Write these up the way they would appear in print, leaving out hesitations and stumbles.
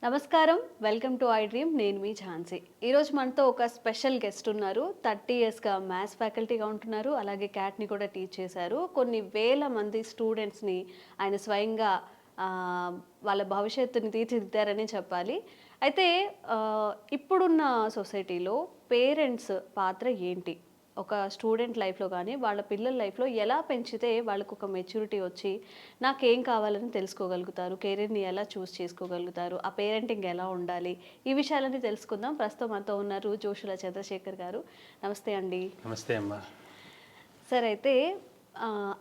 నమస్కారం, welcome to I dream. నేను మీ ఝాన్సీ. ఈరోజు మనతో ఒక స్పెషల్ గెస్ట్ ఉన్నారు. 30 ఇయర్స్గా మ్యాథ్స్ ఫ్యాకల్టీగా ఉంటున్నారు. అలాగే క్యాట్ని కూడా టీచ్ చేశారు. కొన్ని వేల మంది స్టూడెంట్స్ని ఆయన స్వయంగా వాళ్ళ భవిష్యత్తుని తీర్చిదిద్దారని చెప్పాలి. అయితే ఇప్పుడున్న సొసైటీలో పేరెంట్స్ పాత్ర ఏంటి? ఒక స్టూడెంట్ లైఫ్లో కానీ వాళ్ళ పిల్లల లైఫ్లో ఎలా పెంచితే వాళ్ళకు ఒక మెచ్యూరిటీ వచ్చి నాకేం కావాలని తెలుసుకోగలుగుతారు, కెరీర్ని ఎలా చూస్ చేసుకోగలుగుతారు, ఆ పేరెంటింగ్ ఎలా ఉండాలి, ఈ విషయాలన్నీ తెలుసుకుందాం. ప్రస్తుతం మనతో ఉన్నారు జోషుల చంద్రశేఖర్ గారు. నమస్తే అండి. నమస్తే అమ్మా. సార్, అయితే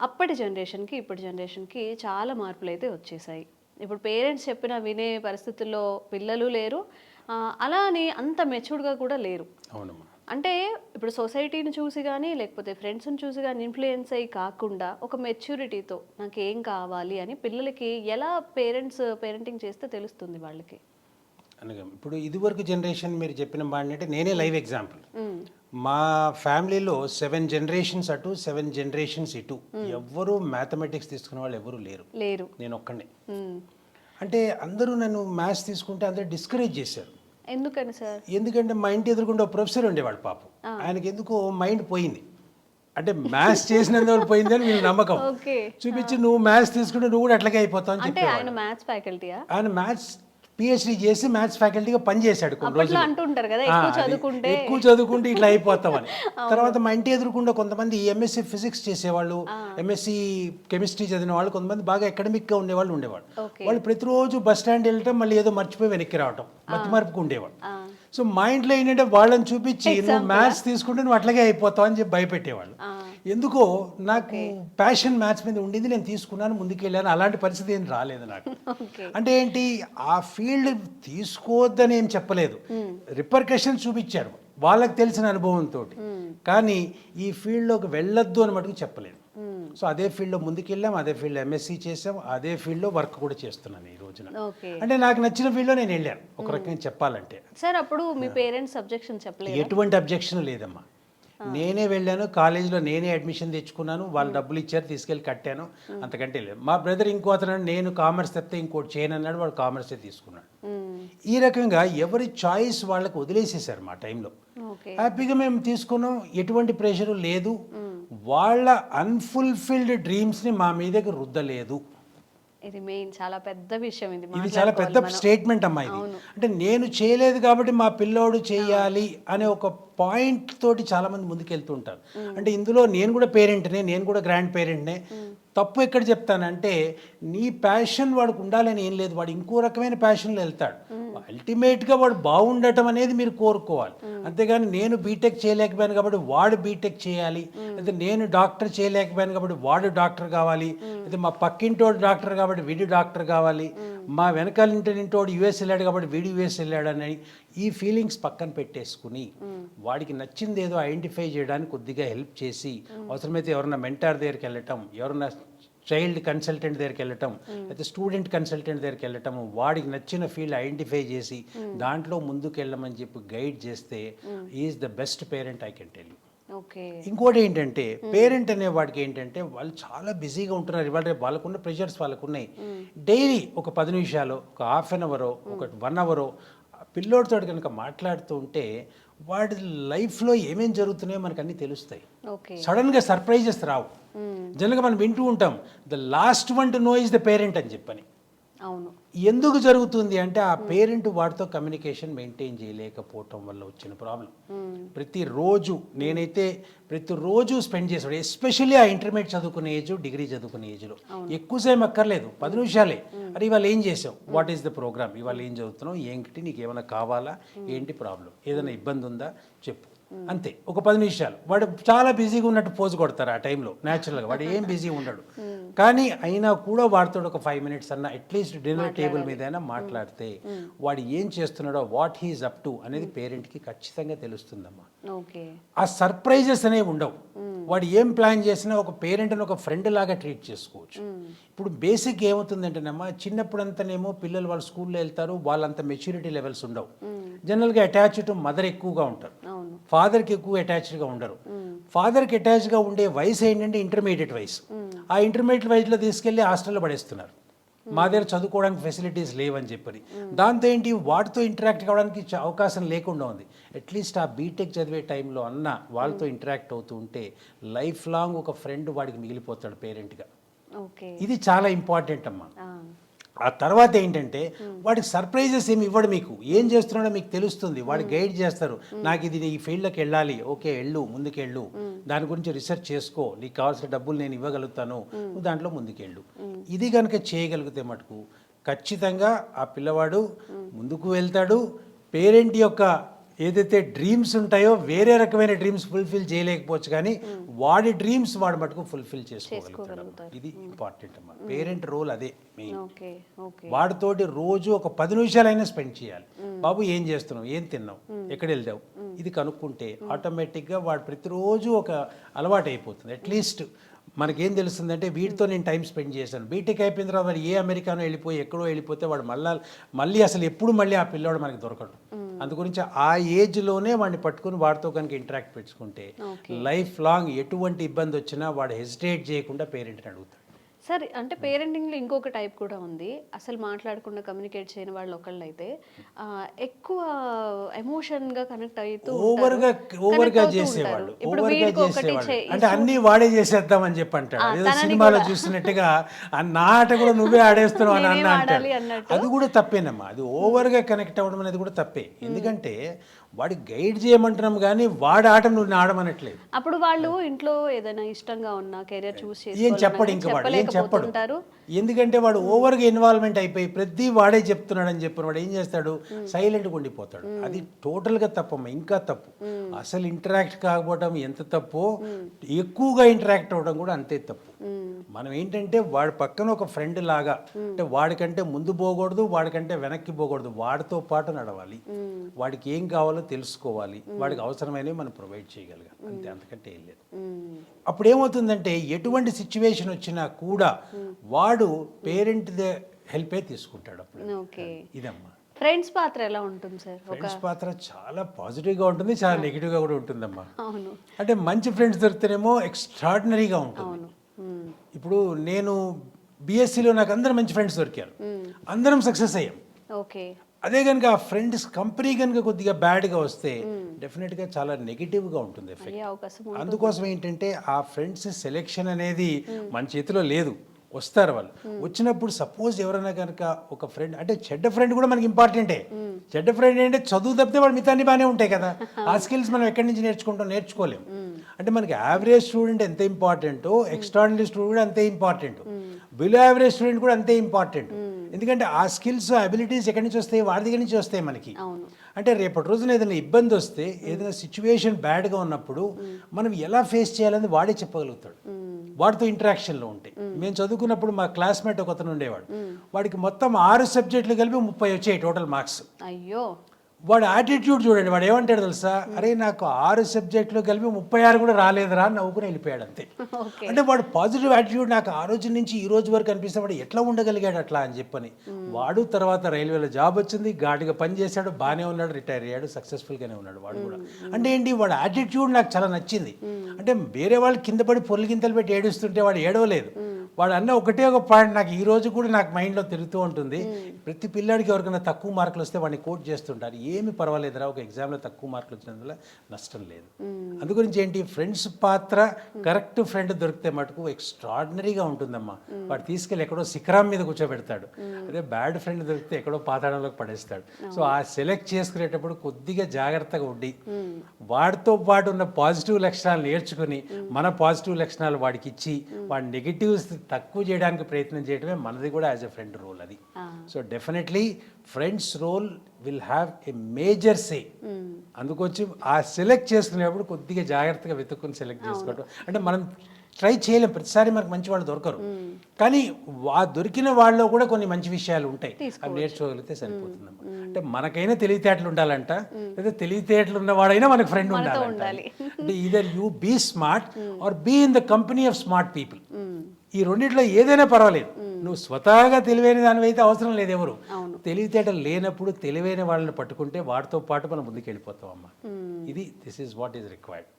అప్పటి జనరేషన్కి ఇప్పటి జనరేషన్కి చాలా మార్పులు అయితే వచ్చేసాయి. ఇప్పుడు పేరెంట్స్ చెప్పిన వినే పరిస్థితుల్లో పిల్లలు లేరు, అలా అని అంత మెచ్యూర్డ్గా కూడా లేరు. అవునమ్మా. అంటే ఇప్పుడు సొసైటీని చూసి కానీ లేకపోతే ఫ్రెండ్స్ని చూసి కానీ ఇన్ఫ్లుయెన్స్ అయ్యి కాకుండా ఒక మెచ్యూరిటీతో నాకు ఏం కావాలి అని పిల్లలకి ఎలా పేరెంటింగ్ చేస్తే తెలుస్తుంది వాళ్ళకి? అనగా ఇప్పుడు ఇదివరకు జనరేషన్ మీరు చెప్పిన మాట అంటే నేనే లైవ్ ఎగ్జాంపుల్. మా ఫ్యామిలీలో 7 జనరేషన్స్ అటు 7 జనరేషన్స్ ఇటు ఎవ్వరూ మ్యాథమెటిక్స్ తీసుకునే వాళ్ళు ఎవరు లేరు. నేను ఒక్కడే. అంటే అందరూ నన్ను మ్యాథ్స్ తీసుకుంటే అందరూ డిస్కరేజ్ చేశారు. ఎందుకని సార్? ఎందుకంటే మా ఇంటి ఎదురుకుండా ప్రొఫెసర్ ఉండేవాడు పాపం. ఆయనకి ఎందుకో మైండ్ పోయింది. అంటే మ్యాథ్స్ చేసినందువల్ల పోయింది అని వీళ్ళు నమ్మకం చూపించి, నువ్వు మ్యాథ్స్ తీసుకుంటే నువ్వు కూడా అట్లాగే అయిపోతావు అని చెప్పి. ఆయన మ్యాథ్స్ ఫ్యాకల్టీయా? ఆయన మ్యాథ్స్ పిహెచ్డి చేసి మ్యాథ్స్ ఫ్యాకల్టీగా పనిచేశాడు కొన్ని రోజులు. అంటుంటారు కదా, ఎక్కువ చదువుకుంటే ఇట్లా అయిపోతామని. తర్వాత మా ఇంటి ఎదురుకుండా కొంతమంది ఎంఎస్సీ ఫిజిక్స్ చేసేవాళ్ళు, ఎంఎస్సీ కెమిస్ట్రీ చదివిన వాళ్ళు, కొంతమంది బాగా అకాడమిక్గా ఉండేవాళ్ళు. వాళ్ళు ప్రతిరోజు బస్ స్టాండ్ వెళ్ళటం, మళ్ళీ ఏదో మర్చిపోయి వెనక్కి రావటం, మతిమరుపుకు ఉండేవాళ్ళు. సో మా ఇంట్లో ఏంటంటే వాళ్ళని చూపించి నువ్వు మ్యాథ్స్ తీసుకుంటే నువ్వు అట్లాగే అయిపోతావు అని చెప్పి భయపెట్టేవాళ్ళు. ఎందుకో నాకు ప్యాషన్ మ్యాథ్స్ మీద ఉండింది, నేను తీసుకున్నాను, ముందుకు వెళ్ళాను. అలాంటి పరిస్థితి ఏం రాలేదు నాకు. అంటే ఏంటి, ఆ ఫీల్డ్ తీసుకోవద్దని ఏం చెప్పలేదు, రిపర్కషన్స్ చూపించారు వాళ్ళకి తెలిసిన అనుభవంతో. కానీ ఈ ఫీల్డ్లోకి వెళ్ళొద్దు అని మటుకు చెప్పలేదు. సో అదే ఫీల్డ్లో ముందుకెళ్ళాం, అదే ఫీల్డ్లో ఎంఎస్సీ చేసాం, అదే ఫీల్డ్లో వర్క్ కూడా చేస్తున్నాను ఈ రోజున. అంటే నాకు నచ్చిన ఫీల్డ్లో నేను వెళ్ళాను ఒక రకంగా చెప్పాలంటే. సార్, అప్పుడు మీ పేరెంట్స్ అబ్జెక్షన్ చెప్పలేదు? ఎటువంటి అబ్జెక్షన్ లేదమ్మా. నేనే వెళ్ళాను, కాలేజీలో నేనే అడ్మిషన్ తెచ్చుకున్నాను, వాళ్ళు డబ్బులు ఇచ్చారు, తీసుకెళ్ళి కట్టాను, అంతకంటే లేదు. మా బ్రదర్ ఇంకో అతను నేను కామర్స్ తప్పితే ఇంకోటి చేయను అన్నాడు, వాడు కామర్సే తీసుకున్నాడు. ఈ రకంగా ఎవరి చాయిస్ వాళ్ళకి వదిలేసేసారు మా టైంలో. హ్యాపీగా మేము తీసుకున్నాం, ఎటువంటి ప్రెషరు లేదు. వాళ్ళ అన్ఫుల్ఫిల్డ్ డ్రీమ్స్ని మా మీదకి రుద్దలేదు. ఇది మెయిన్ చాలా పెద్ద విషయం. ఇది చాలా పెద్ద స్టేట్మెంట్ అమ్మా ఇది. అంటే నేను చేయలేదు కాబట్టి మా పిల్లోడు చేయాలి అనే ఒక పాయింట్ తోటి చాలా మంది ముందుకెళ్తుంటారు. అంటే ఇందులో నేను కూడా పేరెంట్నే, నేను కూడా గ్రాండ్ పేరెంట్నే. తప్పు ఎక్కడ చెప్తానంటే, నీ ప్యాషన్ వాడికి ఉండాలని ఏం లేదు, వాడు ఇంకో రకమైన ప్యాషన్లో వెళ్తాడు. అల్టిమేట్గా వాడు బాగుండటం అనేది మీరు కోరుకోవాలి. అంతేగాని నేను బీటెక్ చేయలేకపోయాను కాబట్టి వాడు బీటెక్ చేయాలి, అయితే నేను డాక్టర్ చేయలేకపోయాను కాబట్టి వాడు డాక్టర్ కావాలి, అయితే మా పక్కింటోడు డాక్టర్ కాబట్టి వీడి డాక్టర్ కావాలి, మా వెనకాల ఇంటోడు యుఎస్ వెళ్ళాడు కాబట్టి వీడు యుఎస్ వెళ్ళాడు అని ఈ ఫీలింగ్స్ పక్కన పెట్టేసుకుని వాడికి నచ్చింది ఏదో ఐడెంటిఫై చేయడానికి కొద్దిగా హెల్ప్ చేసి, అవసరమైతే ఎవరన్నా మెంటార్ దగ్గరికి వెళ్ళటం, ఎవరన్నా చైల్డ్ కన్సల్టెంట్ దగ్గరికి వెళ్ళటం, అయితే స్టూడెంట్ కన్సల్టెంట్ దగ్గరికి వెళ్ళటం, వాడికి నచ్చిన ఫీల్డ్ ఐడెంటిఫై చేసి దాంట్లో ముందుకు వెళ్ళమని చెప్పి గైడ్ చేస్తే is the best parent I can tell you. ఇంకోటి ఏంటంటే, పేరెంట్ అనే వాడికి ఏంటంటే వాళ్ళు చాలా బిజీగా ఉంటున్నారు. ఇవాళ రేపు వాళ్ళకున్న ప్రెషర్స్ వాళ్ళకున్నాయి. డైలీ ఒక 10 నిమిషాలు, ఒక హాఫ్ అన్ అవరో, ఒక 1 అవరో పిల్లోడితో కనుక మాట్లాడుతూ ఉంటే వాడి లైఫ్లో ఏమేమి జరుగుతున్నాయో మనకు అన్నీ తెలుస్తాయి. సడన్గా సర్ప్రైజెస్ రావు. జనరల్గా మనం వింటూ ఉంటాం, the last one to know is the parent అని చెప్పని. అవును. ఎందుకు జరుగుతుంది అంటే ఆ పేరెంట్ వాడితో కమ్యూనికేషన్ మెయింటైన్ చేయలేకపోవటం వల్ల వచ్చిన ప్రాబ్లం. ప్రతిరోజు నేనైతే ప్రతిరోజు స్పెండ్ చేసాడు, ఎస్పెషల్లీ ఆ ఇంటర్మీడియట్ చదువుకునే ఏజ్, డిగ్రీ చదువుకునే ఏజ్లో ఎక్కువసేపు అక్కర్లేదు, 10 నిమిషాలే. అరే ఇవాళ ఏం చేసావు, వాట్ ఈస్ ద ప్రోగ్రామ్, ఇవాళ ఏం చదువుతున్నావు, ఏంటి నీకు ఏమైనా కావాలా, ఏంటి ప్రాబ్లం, ఏదైనా ఇబ్బంది ఉందా చెప్పు, అంతే. ఒక 10 నిమిషాలు. వాడు చాలా బిజీగా ఉన్నట్టు పోజు కొడతారు ఆ టైంలో, న్యాచురల్గా వాడు ఏం బిజీ ఉండడు. కానీ అయినా కూడా వాడితో ఒక 5 మినిట్స్ అన్న అట్లీస్ట్ డిన్నర్ టేబుల్ మీద అయినా మాట్లాడితే వాడు ఏం చేస్తున్నాడో, వాట్ హీఈస్ అప్ టు అనేది పేరెంట్కి ఖచ్చితంగా తెలుస్తుందమ్మా. ఆ సర్ప్రైజెస్ అనేవి ఉండవు. వాడు ఏం ప్లాన్ చేసినా ఒక పేరెంట్ని ఒక ఫ్రెండ్ లాగా ట్రీట్ చేసుకోవచ్చు. ఇప్పుడు బేసిక్ ఏమవుతుందంటేనమ్మా, చిన్నప్పుడంతానేమో పిల్లలు వాళ్ళ స్కూల్లో వెళ్తారు, వాళ్ళంత మెచ్యూరిటీ లెవెల్స్ ఉండవు. జనరల్గా అటాచ్ టు మదర్ ఎక్కువగా ఉంటారు, ఫాదర్కి ఎక్కువ అటాచ్డ్గా ఉండరు. ఫాదర్కి అటాచ్గా ఉండే వయసు ఏంటంటే ఇంటర్మీడియట్ వయసు. ఆ ఇంటర్మీడియట్ వయసులో తీసుకెళ్ళి హాస్టల్లో పడేస్తున్నారు. మా దగ్గర చదువుకోవడానికి ఫెసిలిటీస్ లేవని చెప్పని. దాంతో ఏంటి వాటితో ఇంటరాక్ట్ కావడానికి అవకాశం లేకుండా ఉంది. అట్లీస్ట్ ఆ బీటెక్ చదివే టైంలో అన్న వాళ్ళతో ఇంటరాక్ట్ అవుతూ ఉంటే లైఫ్ లాంగ్ ఒక ఫ్రెండ్ వాడికి మిగిలిపోతాడు పేరెంట్గా. ఓకే. ఇది చాలా ఇంపార్టెంట్ అమ్మా. ఆ తర్వాత ఏంటంటే వాడికి సర్ప్రైజెస్ ఏమి ఇవ్వడు, మీకు ఏం చేస్తున్నాడో మీకు తెలుస్తుంది, వాడు గైడ్ చేస్తారు. నాకు ఇది ఈ ఫీల్డ్లోకి వెళ్ళాలి, ఓకే వెళ్ళు, ముందుకెళ్ళు, దాని గురించి రీసెర్చ్ చేసుకో, నీకు కావాల్సిన డబ్బులు నేను ఇవ్వగలుగుతాను, నువ్వు దాంట్లో ముందుకెళ్ళు. ఇది కనుక చేయగలిగితే మటుకు ఖచ్చితంగా ఆ పిల్లవాడు ముందుకు వెళ్తాడు. పేరెంట్ యొక్క ఏదైతే డ్రీమ్స్ ఉంటాయో వేరే రకమైన డ్రీమ్స్ ఫుల్ఫిల్ చేయలేకపోవచ్చు, కానీ వాడి డ్రీమ్స్ వాడు మటుకు ఫుల్ఫిల్ చేసుకోగలుగుతాడు. ఇది ఇంపార్టెంట్ అమ్మా. పేరెంట్ రోల్ అదే మెయిన్. వాడితోటి రోజు ఒక 10 నిమిషాలైనా స్పెండ్ చేయాలి. బాబు ఏం చేస్తున్నావు, ఏం తిన్నావు, ఎక్కడ వెళ్దావు, ఇది కనుక్కుంటే ఆటోమేటిక్గా వాడు ప్రతిరోజు ఒక అలవాటు అయిపోతుంది. అట్లీస్ట్ మనకేం తెలుస్తుందంటే వీటితో నేను టైం స్పెండ్ చేశాను. బీటెక్ అయిపోయిన తర్వాత వాడు ఏ అమెరికానో వెళ్ళిపోయి ఎక్కడో వెళ్ళిపోతే వాడు మళ్ళీ అసలు ఎప్పుడు మళ్ళీ ఆ పిల్లోడు మనకి దొరకడు. అందు గురించి ఆ ఏజ్లోనే వాడిని పట్టుకుని వాడితో కనుక ఇంటరాక్ట్ పెంచుకుంటే లైఫ్ లాంగ్ ఎటువంటి ఇబ్బంది వచ్చినా వాడు హెసిటేట్ చేయకుండా పేరెంట్ని అడుగుతాడు. సరే, అంటే పేరెంటింగ్లో ఇంకొక టైప్ కూడా ఉంది. అసలు మాట్లాడకుండా కమ్యూనికేట్ చేయని వాళ్ళు ఒకళ్ళు అయితే ఎక్కువ ఎమోషన్గా కనెక్ట్ అవుతూ ఓవర్గా చేసేవాళ్ళు. అంటే అన్ని వాడే చేసేద్దామని చెప్పి అంటాడు. ఏదో సినిమాలో చూసినట్టుగా నా ఆట కూడా నువ్వే ఆడేస్తున్నావు అని అంటాడు. అది కూడా తప్పేనమ్మా. అది ఓవర్గా కనెక్ట్ అవ్వడం అనేది కూడా తప్పే. ఎందుకంటే వాడి గైడ్ చేయమంటున్నాం కానీ వాడి ఆట నువ్వు ఆడమనట్లేదు. అప్పుడు వాళ్ళు ఇంట్లో ఏదైనా ఇష్టంగా ఉన్నా కెరియర్ చూస్ ఏం చెప్పడు, ఇంకా వాడు ఏం చెప్పడు. ఎందుకంటే వాడు ఓవర్గా ఇన్వాల్వ్మెంట్ అయిపోయి ప్రతి వాడే చెప్తున్నాడని చెప్పిన వాడు ఏం చేస్తాడు, సైలెంట్గా ఉండిపోతాడు. అది టోటల్గా తప్పమ్మా, ఇంకా తప్పు. అసలు ఇంటరాక్ట్ కాకపోవడం ఎంత తప్పో ఎక్కువగా ఇంటరాక్ట్ అవ్వడం కూడా అంతే తప్పు. మనం ఏంటంటే వాడి పక్కన ఒక ఫ్రెండ్ లాగా, అంటే వాడికంటే ముందు పోకూడదు, వాడికంటే వెనక్కి పోకూడదు, వాడితో పాటు నడవాలి. వాడికి ఏం కావాలో తెలుసుకోవాలి, వాడికి అవసరమైనవి మనం ప్రొవైడ్ చేయగలగాలి, అంతే, అంతకంటే ఏం లేదు. అప్పుడు ఏమవుతుందంటే ఎటువంటి సిచ్యువేషన్ వచ్చినా కూడా వాడు పేరెంట్ హెల్పే తీసుకుంటాడు అప్పుడు. ఇదమ్మా. ఫ్రెండ్స్ పాత్ర ఎలా ఉంటుంది సార్? ఫ్రెండ్స్ పాత్ర చాలా పాజిటివ్గా ఉంటుంది, చాలా నెగిటివ్గా కూడా ఉంటుందమ్మా. అంటే మంచి ఫ్రెండ్స్ దొరికితేనేమో ఎక్స్ట్రాడినరీగా ఉంటుంది. ఇప్పుడు నేను బీఎస్సీలో నాకు అందరూ మంచి ఫ్రెండ్స్ దొరికారు, అందరం సక్సెస్ అయ్యాం. ఓకే. అదే కనుక ఆ ఫ్రెండ్స్ కంపెనీ కనుక కొద్దిగా బ్యాడ్గా వస్తే డెఫినెట్గా చాలా నెగిటివ్గా ఉంటుంది ఎఫెక్ట్. అందుకోసం ఏంటంటే ఆ ఫ్రెండ్స్ సెలెక్షన్ అనేది మన చేతిలో లేదు. వస్తారు వాళ్ళు, వచ్చినప్పుడు సపోజ్ ఎవరైనా కనుక ఒక ఫ్రెండ్, అంటే చెడ్డ ఫ్రెండ్ కూడా మనకి ఇంపార్టెంటే. చెడ్డ ఫ్రెండ్ ఏంటంటే చదువు తప్పితే వాడు మిగతాన్ని బాగానే ఉంటాయి కదా. ఆ స్కిల్స్ మనం ఎక్కడి నుంచి నేర్చుకోలేము. అంటే మనకి యావరేజ్ స్టూడెంట్ ఎంత ఇంపార్టెంటో ఎక్స్ట్రాడినరీ స్టూడెంట్ కూడా అంతే ఇంపార్టెంట్, బిలో యావరేజ్ స్టూడెంట్ కూడా అంతే ఇంపార్టెంట్. ఎందుకంటే ఆ స్కిల్స్ అబిలిటీస్ ఎక్కడి నుంచి వస్తాయి, వాడి దగ్గర నుంచి వస్తాయి మనకి. అంటే రేపటి రోజున ఏదైనా ఇబ్బంది వస్తే, ఏదైనా సిచ్యువేషన్ బ్యాడ్గా ఉన్నప్పుడు మనం ఎలా ఫేస్ చేయాలని వాడే చెప్పగలుగుతాడు, వాడితో ఇంటరాక్షన్లో ఉంటే. మేము చదువుకున్నప్పుడు మా క్లాస్మేట్ ఒక అతను ఉండేవాడు, వాడికి మొత్తం 6 సబ్జెక్టులు కలిపి 30 వచ్చాయి టోటల్ మార్క్స్. అయ్యో. వాడు యాటిట్యూడ్ చూడండి, వాడు ఏమంటాడు తెలుసా, అరే నాకు 6 సబ్జెక్టులు కలిపి 36 కూడా రాలేదురా అని నవ్వుకుని వెళ్ళిపోయాడు అంతే. అంటే వాడు పాజిటివ్ యాటిట్యూడ్ నాకు ఆ రోజు నుంచి ఈ రోజు వరకు అనిపిస్తే వాడు ఎట్లా ఉండగలిగాడు అట్లా అని చెప్పని. వాడు తర్వాత రైల్వేలో జాబ్ వచ్చింది, గాడిగా పని చేశాడు, బాగానే ఉన్నాడు, రిటైర్ అయ్యాడు, సక్సెస్ఫుల్గానే ఉన్నాడు వాడు కూడా. అంటే ఏంటి, వాడు యాటిట్యూడ్ నాకు చాలా నచ్చింది. అంటే వేరే వాళ్ళు కింద పడి పొలిగింతలు పెట్టి ఏడుస్తుంటే వాడు ఏడవలేదు. వాడు అన్న ఒకటే ఒక పాయింట్ నాకు ఈ రోజు కూడా నాకు మైండ్లో తిరుగుతూ ఉంటుంది. ప్రతి పిల్లాడికి ఎవరికైనా తక్కువ మార్కులు వస్తే వాడిని కోట్ చేస్తుంటారు, ఏమి పర్వాలేదురా, ఒక ఎగ్జామ్లో తక్కువ మార్కులు వచ్చినందువల్ల నష్టం లేదు. అందుగురించి ఏంటి, ఫ్రెండ్స్ పాత్ర కరెక్ట్ ఫ్రెండ్ దొరికితే మటుకు ఎక్స్ట్రాడినరీగా ఉంటుందమ్మా. వాడు తీసుకెళ్ళి ఎక్కడో శిఖరం మీద కూర్చోబెడతాడు. అదే బ్యాడ్ ఫ్రెండ్ దొరికితే ఎక్కడో పాతాళంలోకి పడేస్తాడు. సో ఆ సెలెక్ట్ చేసుకునేటప్పుడు కొద్దిగా జాగ్రత్తగా ఉండి వాడితో పాటు ఉన్న పాజిటివ్ లక్షణాలు నేర్చుకుని మన పాజిటివ్ లక్షణాలు వాడికి ఇచ్చి వాడి నెగిటివ్స్ తక్కువ చేయడానికి ప్రయత్నం చేయడమే మనది కూడా యాజ్ ఎ ఫ్రెండ్ రోల్ అది. So definitely friends role will have a major say. అందుకొచ్చి ఆ సెలెక్ట్ చేసుకునేప్పుడు కొద్దిగా జాగ్రత్తగా వెతుక్కుని సెలెక్ట్ చేసుకోవడం. అంటే మనం ట్రై చేయలేం, ప్రతిసారి మనకు మంచి వాళ్ళు దొరకరు, కానీ దొరికిన వాళ్ళలో కూడా కొన్ని మంచి విషయాలు ఉంటాయి, అవి నేర్చుకోగలిగితే సరిపోతుందమ్మా. అంటే మనకైనా తెలివితేటలు ఉండాలంట, లేదా తెలివితేటలు ఉన్నవాడైనా మనకు ఫ్రెండ్ ఉండాలి. అంటే either you be smart or be in the company of smart people. ఈ రెండిట్లో ఏదైనా పర్వాలేదు. నువ్వు స్వతహాగా తెలివైన దానివైతే అవసరం లేదు ఎవరు. తెలివితేటలు లేనప్పుడు తెలివైన వాళ్ళని పట్టుకుంటే వాటితో పాటు మనం ముందుకు వెళ్ళిపోతాం అమ్మా. ఇది this is what is required.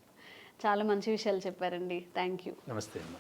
చాలా మంచి విషయాలు చెప్పారండి. Thank you. నమస్తే అమ్మా.